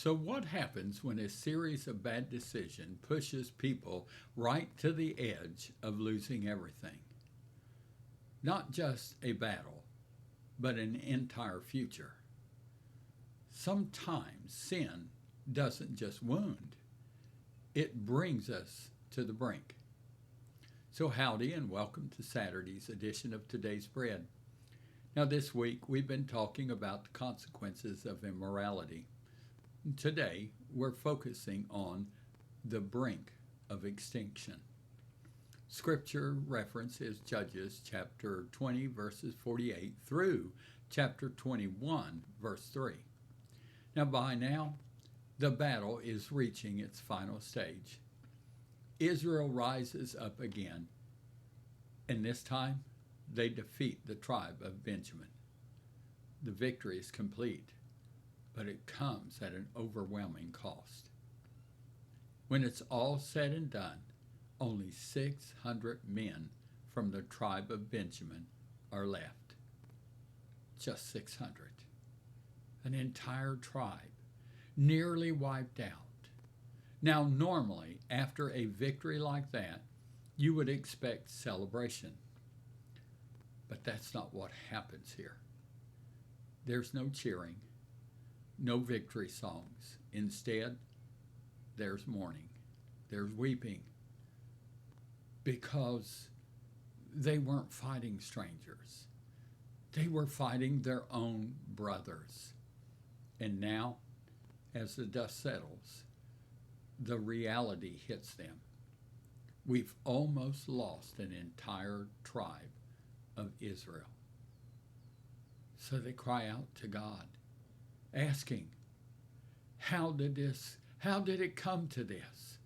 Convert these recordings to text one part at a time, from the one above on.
So, what happens when a series of bad decisions pushes people right to the edge of losing everything? Not just a battle, but an entire future. Sometimes sin doesn't just wound, it brings us to the brink. So, howdy and welcome to Saturday's edition of Today's Bread. Now, this week we've been talking about the consequences of immorality. Today, we're focusing on the brink of extinction. Scripture reference is Judges chapter 20, verses 48 through chapter 21, verse 3. Now, by now, the battle is reaching its final stage. Israel rises up again, and this time they defeat the tribe of Benjamin. The victory is complete, but it comes at an overwhelming cost. When it's all said and done, only 600 men from the tribe of Benjamin are left. Just 600. An entire tribe, nearly wiped out. Now, normally, after a victory like that, you would expect celebration. But that's not what happens here. There's no cheering, no victory songs. Instead, there's mourning, there's weeping, because they weren't fighting strangers. They were fighting their own brothers. And now, as the dust settles, the reality hits them. We've almost lost an entire tribe of Israel. So they cry out to God, asking, how did it come to this?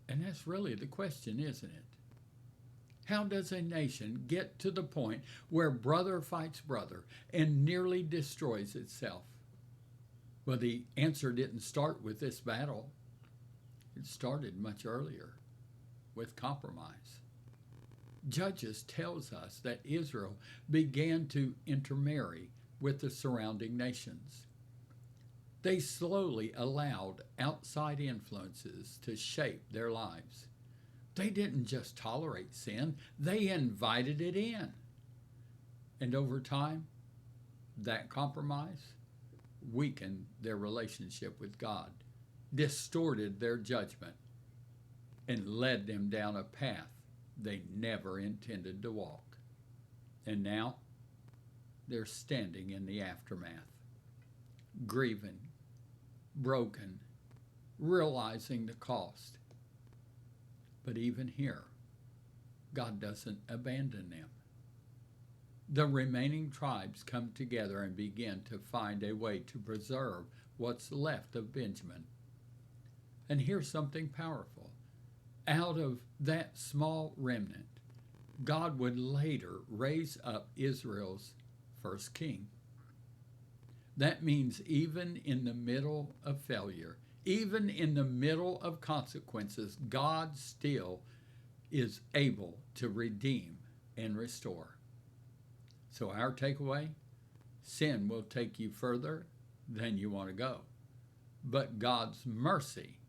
And that's really the question, isn't it? How does a nation get to the point where brother fights brother and nearly destroys itself? Well, the answer didn't start with this battle. It started much earlier with compromise. Judges tells us that Israel began to intermarry with the surrounding nations. They slowly allowed outside influences to shape their lives. They didn't just tolerate sin, they invited it in. And over time, that compromise weakened their relationship with God, distorted their judgment, and led them down a path they never intended to walk. And now, they're standing in the aftermath, grieving, broken, realizing the cost. But even here, God doesn't abandon them. The remaining tribes come together and begin to find a way to preserve what's left of Benjamin. And here's something powerful. Out of that small remnant, God would later raise up Israel's first king. That means even in the middle of failure, even in the middle of consequences, God still is able to redeem and restore. So our takeaway, sin will take you further than you want to go. But God's mercy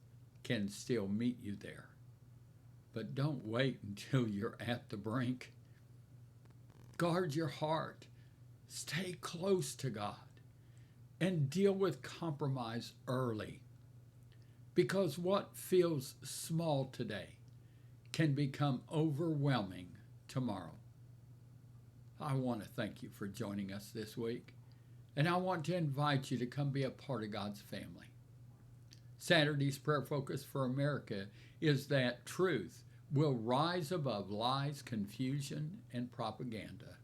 can still meet you there. But don't wait until you're at the brink. Guard your heart. Stay close to God. And deal with compromise early. Because what feels small today can become overwhelming tomorrow. I want to thank you for joining us this week. And I want to invite you to come be a part of God's family. Saturday's prayer focus for America is that truth will rise above lies, confusion, and propaganda.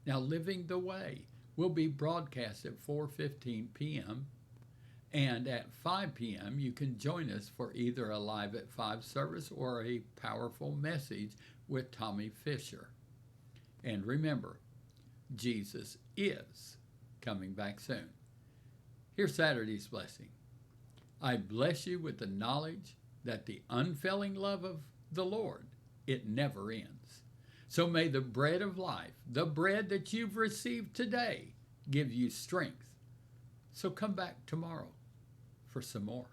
Now, Living the Way will be broadcast at 4:15 p.m. And at 5 p.m., you can join us for either a Live at 5 service or a powerful message with Tommy Fisher. And remember, Jesus is coming back soon. Here's Saturday's blessing. I bless you with the knowledge that the unfailing love of the Lord, it never ends. So may the bread of life, the bread that you've received today, give you strength So come back tomorrow for some more.